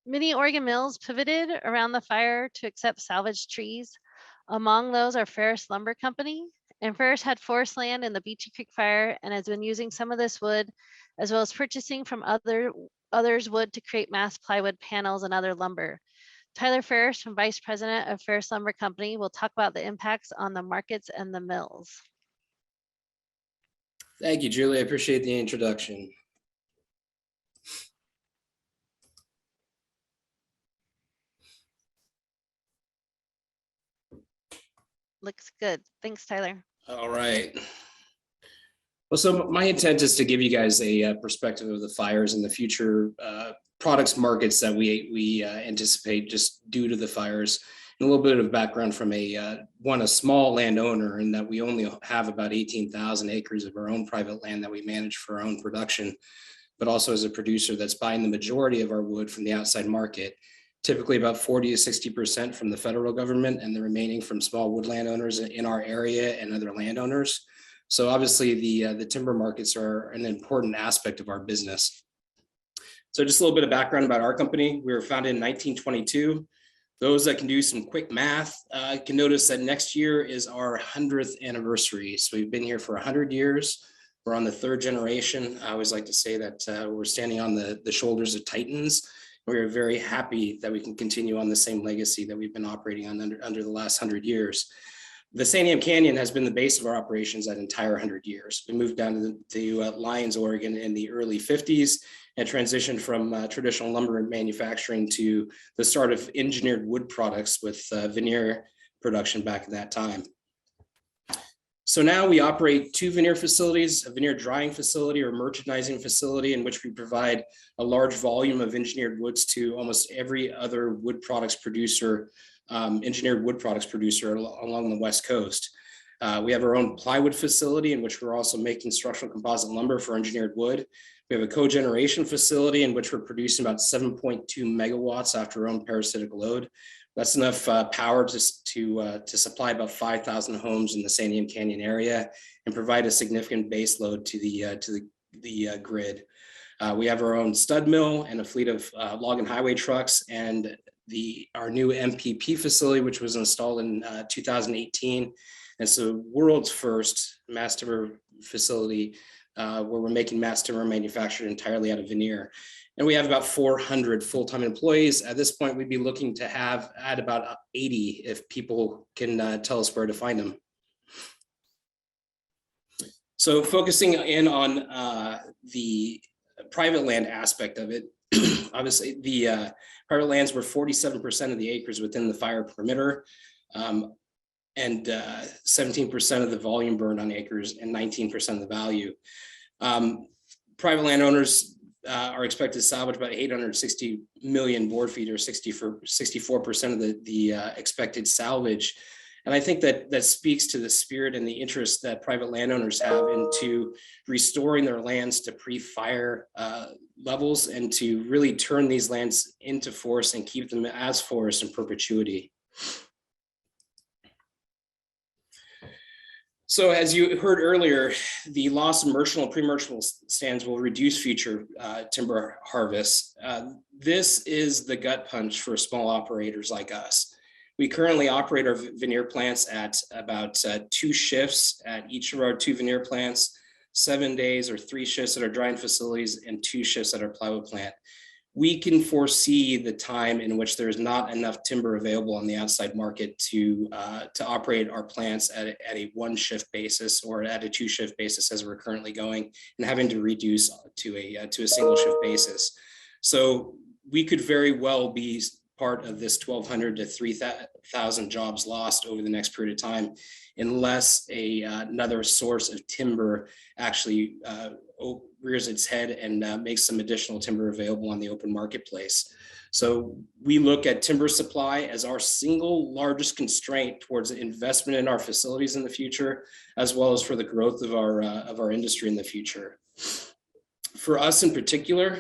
Many Oregon mills pivoted around the fire to accept salvaged trees. Among those are Ferris Lumber Company. And Ferris had forest land in the Beachy Creek fire and has been using some of this wood, as well as purchasing from others wood to create mass plywood panels and other lumber. Tyler Ferris, from Vice President of Ferris Lumber Company, will talk about the impacts on the markets and the mills. Thank you, Julie. I appreciate the introduction. Looks good. Thanks, Tyler. All right. Well, so my intent is to give you guys a perspective of the fires and the future products markets that we anticipate just due to the fires, and a little bit of background from a small landowner, and that we only have about 18,000 acres of our own private land that we manage for our own production, but also as a producer that's buying the majority of our wood from the outside market, typically about 40 to 60% from the federal government, and the remaining from small wood landowners in our area and other landowners. So obviously the timber markets are an important aspect of our business. So just a little bit of background about our company. We were founded in 1922. Those that can do some quick math can notice that next year is our 100th anniversary. So we've been here for 100 years. We're on the third generation. I always like to say that we're standing on the shoulders of titans. We are very happy that we can continue on the same legacy that we've been operating on under the last 100 years. The Santiam Canyon has been the base of our operations that entire 100 years. We moved down to Lyons, Oregon in the early 50s and transitioned from traditional lumber manufacturing to the start of engineered wood products with veneer production back in that time. So now we operate two veneer facilities, a veneer drying facility or merchandising facility in which we provide a large volume of engineered woods to almost every other wood products producer, engineered wood products producer along the West Coast. We have our own plywood facility in which we're also making structural composite lumber for engineered wood. We have a cogeneration facility in which we're producing about 7.2 megawatts after our own parasitic load. That's enough power to supply about 5,000 homes in the Santiam Canyon area and provide a significant base load to the grid. We have our own stud mill and a fleet of log and highway trucks, and our new MPP facility, which was installed in 2018. And so world's first mass timber facility where we're making mass timber manufactured entirely out of veneer. And we have about 400 full-time employees. At this point, we'd be looking to add about 80 if people can tell us where to find them. So focusing in on the private land aspect of it, obviously the private lands were 47% of the acres within the fire perimeter, and 17% of the volume burned on acres and 19% of the value. Private landowners are expected to salvage about 860 million board feet, or 64% of the expected salvage. And I think that speaks to the spirit and the interest that private landowners have into restoring their lands to pre-fire levels, and to really turn these lands into forest and keep them as forest in perpetuity. So as you heard earlier, the loss of merchantable and pre-merchantable stands will reduce future timber harvests. This is the gut punch for small operators like us. We currently operate our veneer plants at about 2 shifts at each of our 2 veneer plants, 7 days or 3 shifts at our drying facilities, and 2 shifts at our plywood plant. We can foresee the time in which there's not enough timber available on the outside market to operate our plants at a 1-shift basis or at a 2-shift basis as we're currently going, and having to reduce to a single shift basis. So we could very well be part of this 1,200 to 3,000 jobs lost over the next period of time, unless another source of timber actually rears its head and makes some additional timber available on the open marketplace. So we look at timber supply as our single largest constraint towards investment in our facilities in the future, as well as for the growth of our industry in the future. For us in particular,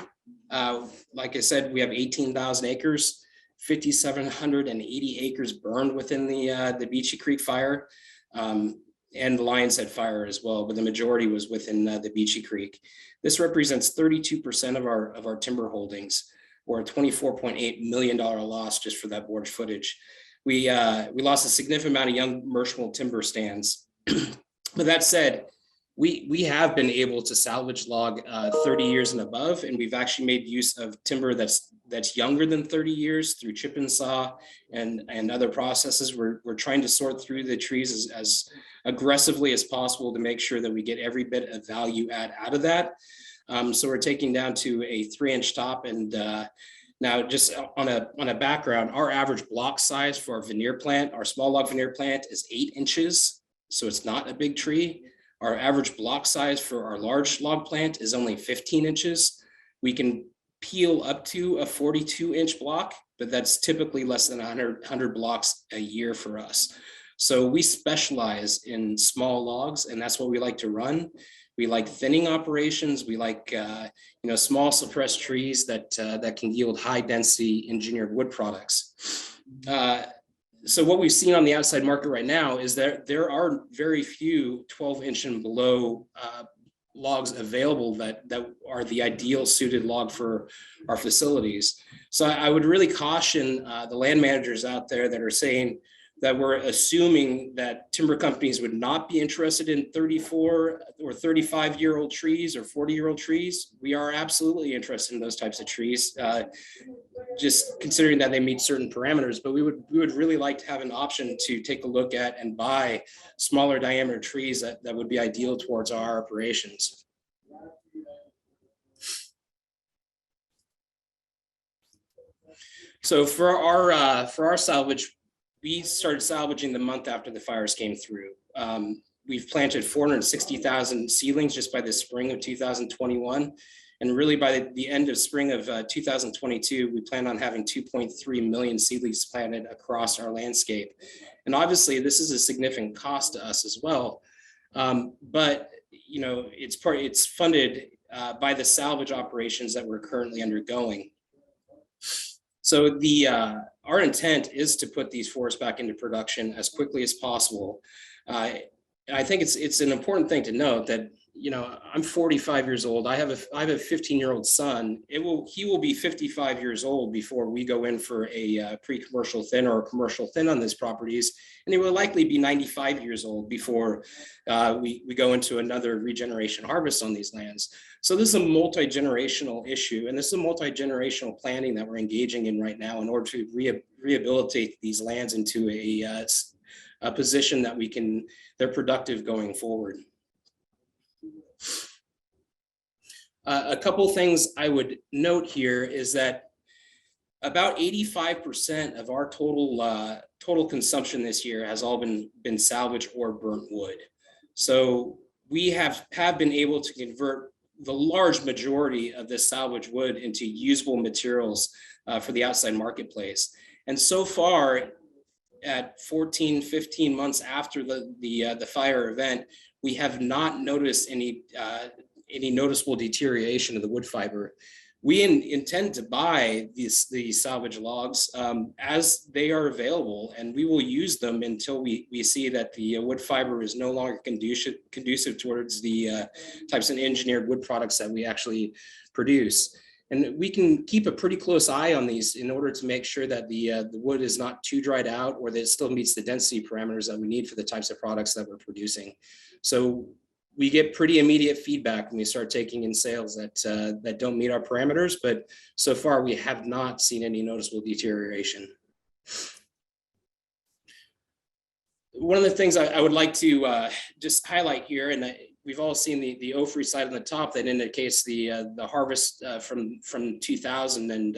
like I said, we have 18,000 acres. 5,780 acres burned within the Beachy Creek fire, and the Lyons Head fire as well, but the majority was within the Beachy Creek. This represents 32% of our timber holdings. or a $24.8 million loss just for that board footage. We lost a significant amount of young merchantable timber stands. But that said, we have been able to salvage log 30 years and above, and we've actually made use of timber that's younger than 30 years through chip and saw and other processes. We're trying to sort through the trees as aggressively as possible to make sure that we get every bit of value add out of that. So we're taking down to a 3-inch top, and now just on a background, our average block size for our veneer plant, our small log veneer plant, is 8 inches. So it's not a big tree. Our average block size for our large log plant is only 15 inches. We can peel up to a 42-inch block, but that's typically less than 100 blocks a year for us. So we specialize in small logs, and that's what we like to run. We like thinning operations. We like small suppressed trees that can yield high density engineered wood products. So what we've seen on the outside market right now is that there are very few 12-inch and below logs available that are the ideal suited log for our facilities. So I would really caution the land managers out there that are saying that we're assuming that timber companies would not be interested in 34 or 35-year-old trees or 40-year-old trees. We are absolutely interested in those types of trees, just considering that they meet certain parameters. But we would really like to have an option to take a look at and buy smaller diameter trees that would be ideal towards our operations. So for our salvage, we started salvaging the month after the fires came through. We've planted 460,000 seedlings just by the spring of 2021. And really by the end of spring of 2022, we plan on having 2.3 million seedlings planted across our landscape. And obviously this is a significant cost to us as well. But it's funded by the salvage operations that we're currently undergoing. So our intent is to put these forests back into production as quickly as possible. I think it's an important thing to note that, I'm 45 years old. I have a 15-year-old son. He will be 55 years old before we go in for a pre-commercial thin or a commercial thin on these properties. And he will likely be 95 years old before we go into another regeneration harvest on these lands. So this is a multi-generational issue, and this is a multi-generational planning that we're engaging in right now in order to rehabilitate these lands into a position that they're productive going forward. A couple things I would note here is that about 85% of our total consumption this year has all been salvaged or burnt wood. So we have been able to convert the large majority of this salvage wood into usable materials for the outside marketplace. And so far, at 14, 15 months after the fire event, we have not noticed any noticeable deterioration of the wood fiber. We intend to buy these salvage logs as they are available, and we will use them until we see that the wood fiber is no longer conducive towards the types of engineered wood products that we actually produce. And we can keep a pretty close eye on these in order to make sure that the wood is not too dried out, or that it still meets the density parameters that we need for the types of products that we're producing. So we get pretty immediate feedback when we start taking in sales that don't meet our parameters, but so far we have not seen any noticeable deterioration. One of the things I would like to just highlight here, and we've all seen the O3 side on the top that indicates the harvest from 2000 and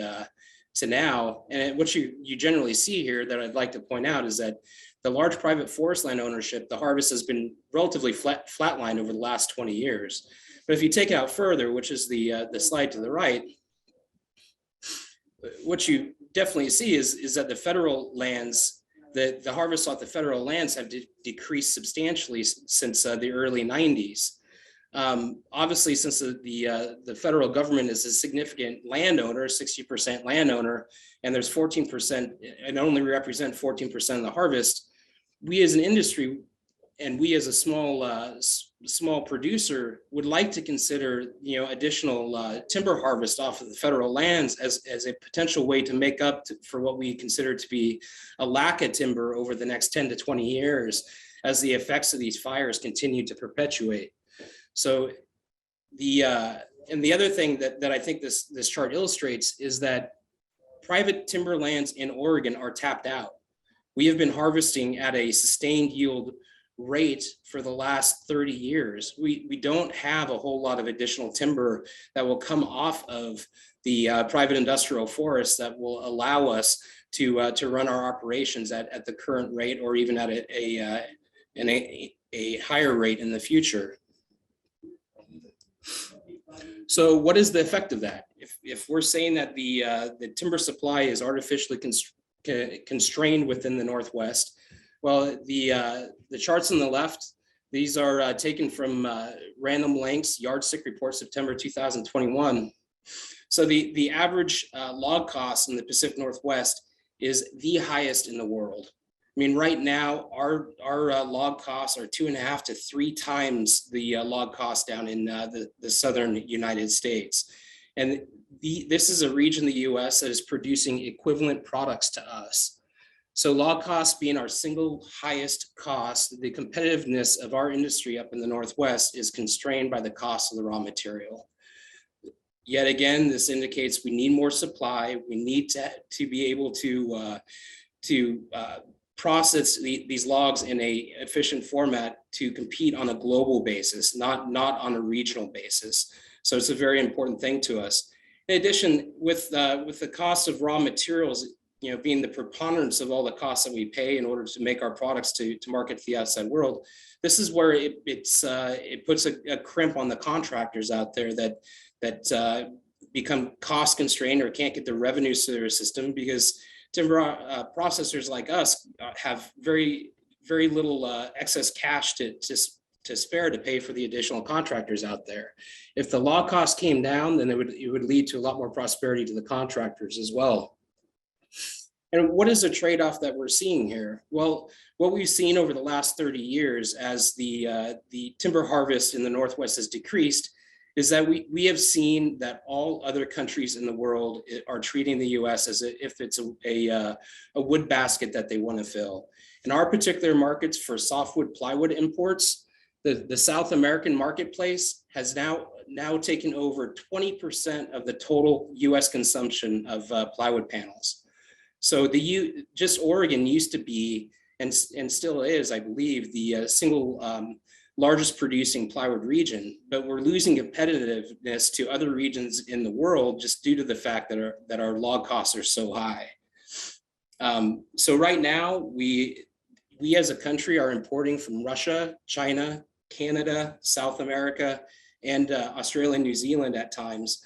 to now. And what you generally see here that I'd like to point out is that the large private forest land ownership, the harvest has been relatively flatlined over the last 20 years. But if you take it out further, which is the slide to the right, what you definitely see is that the federal lands, the harvests off the federal lands have decreased substantially since the early 90s. Obviously, since the federal government is a significant landowner, 60% landowner, and there's 14%, and only represent 14% of the harvest, we as an industry and we as a small small producer would like to consider, additional timber harvest off of the federal lands as a potential way to make up for what we consider to be a lack of timber over the next 10 to 20 years as the effects of these fires continue to perpetuate. So the other thing that I think this chart illustrates is that private timber lands in Oregon are tapped out. We have been harvesting at a sustained yield rate for the last 30 years. We don't have a whole lot of additional timber that will come off of the private industrial forests that will allow us to run our operations at the current rate, or even at a higher rate in the future. So what is the effect of that? If we're saying that the timber supply is artificially constrained within the Northwest, well, the charts on the left, these are taken from Random Lengths Yardstick Report, September 2021. So the average log cost in the Pacific Northwest is the highest in the world. I mean, right now, our log costs are 2.5 to 3 times the log cost down in the southern United States. And this is a region in the US that is producing equivalent products to us. So log costs being our single highest cost, the competitiveness of our industry up in the Northwest is constrained by the cost of the raw material. Yet again, this indicates we need more supply. We need to be able to process these logs in a efficient format to compete on a global basis, not on a regional basis. So it's a very important thing to us. In addition, with the cost of raw materials, being the preponderance of all the costs that we pay in order to make our products to market to the outside world, this is where it puts a crimp on the contractors out there that become cost constrained or can't get the revenues to their system, because timber processors like us have very, very little excess cash to spare to pay for the additional contractors out there. If the log cost came down, then it would lead to a lot more prosperity to the contractors as well. And what is the trade-off that we're seeing here? Well, what we've seen over the last 30 years as the timber harvest in the Northwest has decreased is that we have seen that all other countries in the world are treating the US as if it's a wood basket that they want to fill. In our particular markets for softwood plywood imports, the South American marketplace has now taken over 20% of the total US consumption of plywood panels. So just Oregon used to be, and still is, I believe, the single largest producing plywood region, but we're losing competitiveness to other regions in the world just due to the fact that our log costs are so high. So right now, we as a country are importing from Russia, China, Canada, South America, and Australia and New Zealand at times.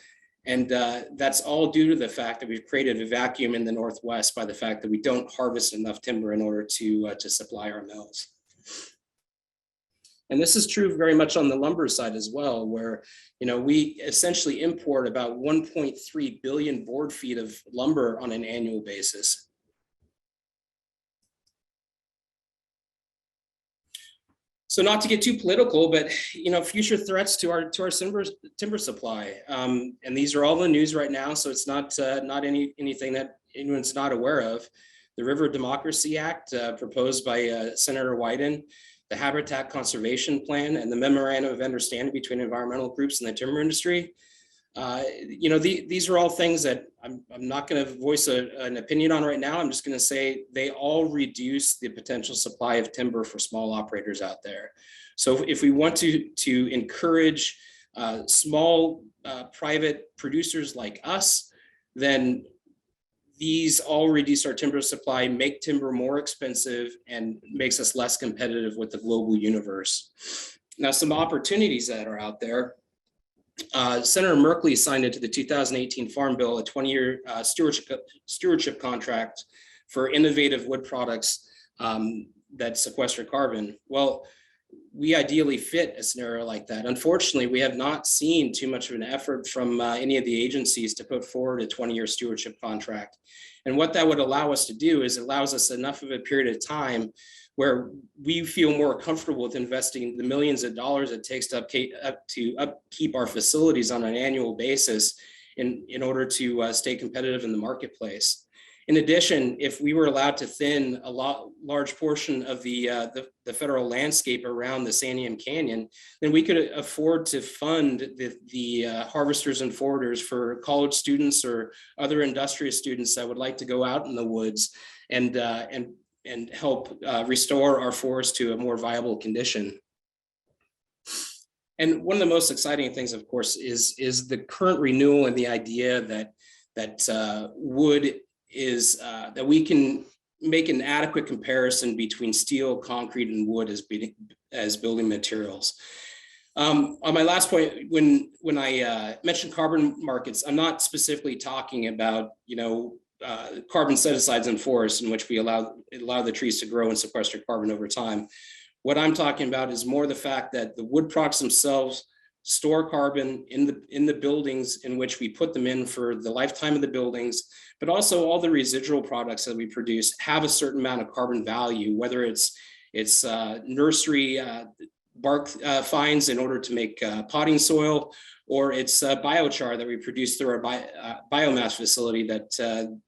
And that's all due to the fact that we've created a vacuum in the Northwest by the fact that we don't harvest enough timber in order to supply our mills. And this is true very much on the lumber side as well, where we essentially import about 1.3 billion board feet of lumber on an annual basis. So not to get too political, but future threats to our timber supply, and these are all the news right now. So it's not anything that anyone's not aware of. The River Democracy Act proposed by Senator Wyden, the Habitat Conservation Plan, and the Memorandum of Understanding between environmental groups and the timber industry. These are all things that I'm not going to voice an opinion on right now. I'm just going to say they all reduce the potential supply of timber for small operators out there. So if we want to encourage small private producers like us, then these all reduce our timber supply, make timber more expensive, and makes us less competitive with the global universe. Now, some opportunities that are out there. Senator Merkley signed into the 2018 Farm Bill a 20-year stewardship contract for innovative wood products that sequester carbon. Well, we ideally fit a scenario like that. Unfortunately, we have not seen too much of an effort from any of the agencies to put forward a 20-year stewardship contract. And what that would allow us to do is it allows us enough of a period of time where we feel more comfortable with investing the millions of dollars it takes to upkeep our facilities on an annual basis in order to stay competitive in the marketplace. In addition, if we were allowed to thin a large portion of the federal landscape around the Santiam Canyon, then we could afford to fund the harvesters and forwarders for college students or other industrious students that would like to go out in the woods and help restore our forest to a more viable condition. And one of the most exciting things, of course, is the current renewal and the idea that wood is that we can make an adequate comparison between steel, concrete, and wood as building materials. On my last point, when I mentioned carbon markets, I'm not specifically talking about carbon set-asides in forests in which we allow the trees to grow and sequester carbon over time. What I'm talking about is more the fact that the wood products themselves store carbon in the buildings in which we put them in for the lifetime of the buildings, but also all the residual products that we produce have a certain amount of carbon value, whether it's nursery bark fines in order to make potting soil, or it's biochar that we produce through our biomass facility that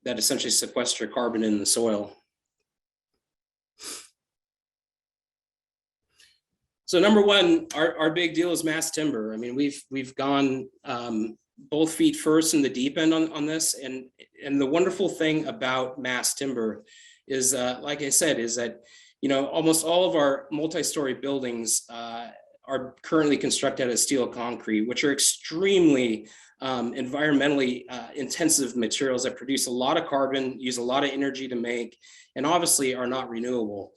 essentially sequester carbon in the soil. So number one, our big deal is mass timber. I mean, we've gone both feet first in the deep end on this, and the wonderful thing about mass timber is, like I said, is that almost all of our multi-story buildings are currently constructed as steel concrete, which are extremely environmentally intensive materials that produce a lot of carbon, use a lot of energy to make, and obviously are not renewable.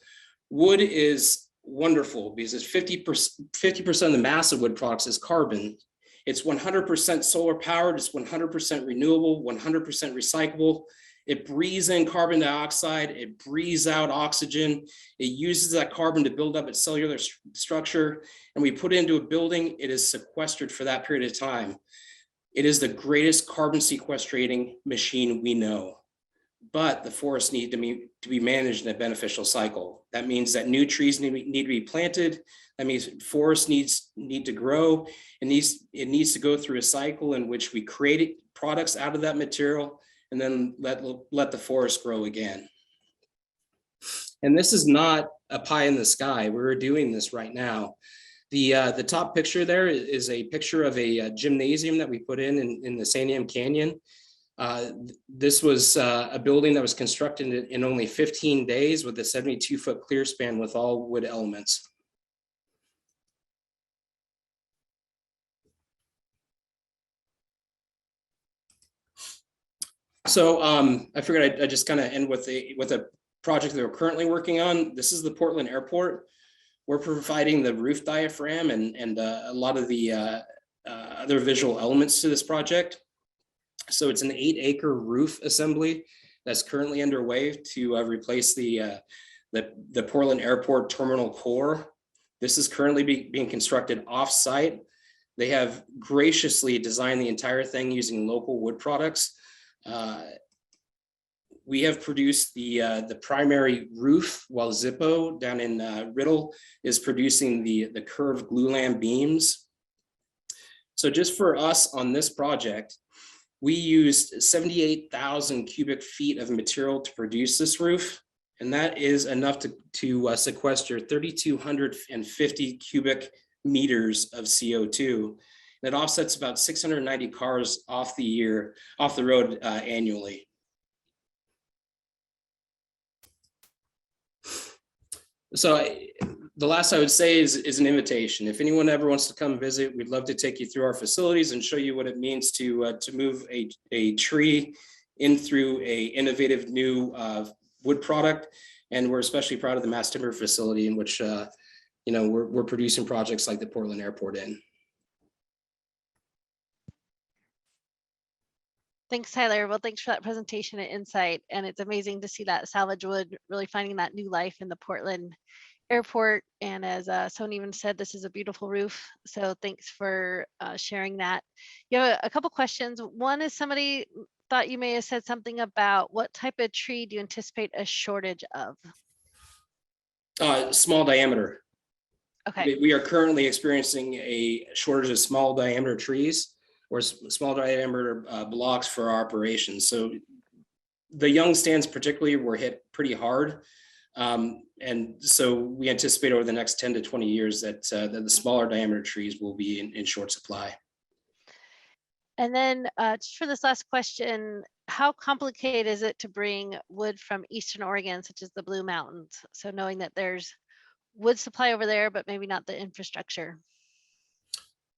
Wood is wonderful because it's 50% of the mass of wood products is carbon. It's 100% solar powered, it's 100% renewable, 100% recyclable. It breathes in carbon dioxide, it breathes out oxygen, it uses that carbon to build up its cellular structure, and we put it into a building, it is sequestered for that period of time. It is the greatest carbon sequestrating machine we know. But the forests need to be managed in a beneficial cycle. That means that new trees need to be planted. That means forests need to grow. It needs to go through a cycle in which we create products out of that material and then let the forest grow again. And this is not a pie in the sky. We're doing this right now. The top picture there is a picture of a gymnasium that we put in the Santiam Canyon. This was a building that was constructed in only 15 days with a 72-foot clear span with all wood elements. So I figured I'd just kind of end with a project that we're currently working on. This is the Portland Airport. We're providing the roof diaphragm and a lot of the other visual elements to this project. So it's an 8-acre roof assembly that's currently underway to replace the Portland Airport terminal core. This is currently being constructed off-site. They have graciously designed the entire thing using local wood products. We have produced the primary roof, while Zippo down in Riddle is producing the curved glulam beams. So just for us on this project, we used 78,000 cubic feet of material to produce this roof, and that is enough to sequester 3,250 cubic meters of CO2. That offsets about 690 cars off the road annually. So the last I would say is an invitation. If anyone ever wants to come visit, we'd love to take you through our facilities and show you what it means to move a tree in through a innovative new wood product. And we're especially proud of the mass timber facility in which we're producing projects like the Portland Airport in. Thanks, Tyler. Well, thanks for that presentation and insight. And it's amazing to see that salvage wood really finding that new life in the Portland airport. And as Sony even said, this is a beautiful roof. So thanks for sharing that. You have a couple questions. One is somebody thought you may have said something about what type of tree do you anticipate a shortage of? Small diameter. Okay. We are currently experiencing a shortage of small diameter trees or small diameter blocks for our operations. So the young stands particularly were hit pretty hard. And so we anticipate over the next 10 to 20 years that the smaller diameter trees will be in short supply. And then just for this last question, how complicated is it to bring wood from Eastern Oregon, such as the Blue Mountains? So knowing that there's wood supply over there, but maybe not the infrastructure.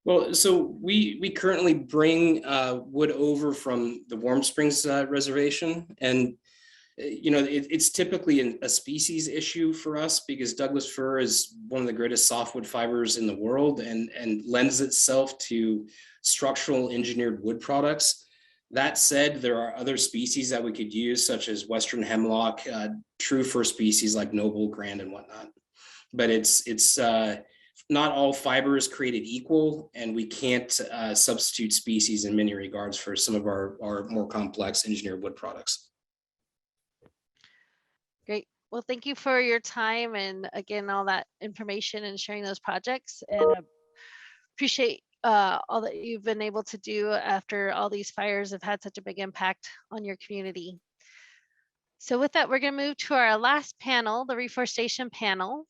Well, so we currently bring wood over from the Warm Springs Reservation, and it's typically a species issue for us because Douglas fir is one of the greatest softwood fibers in the world and lends itself to structural engineered wood products. That said, there are other species that we could use, such as Western hemlock, true fir species like noble, grand, and whatnot. But it's not all fiber is created equal, and we can't substitute species in many regards for some of our more complex engineered wood products. Great. Well, thank you for your time and again, all that information and sharing those projects. And appreciate all that you've been able to do after all these fires have had such a big impact on your community. So with that, we're going to move to our last panel, the reforestation panel.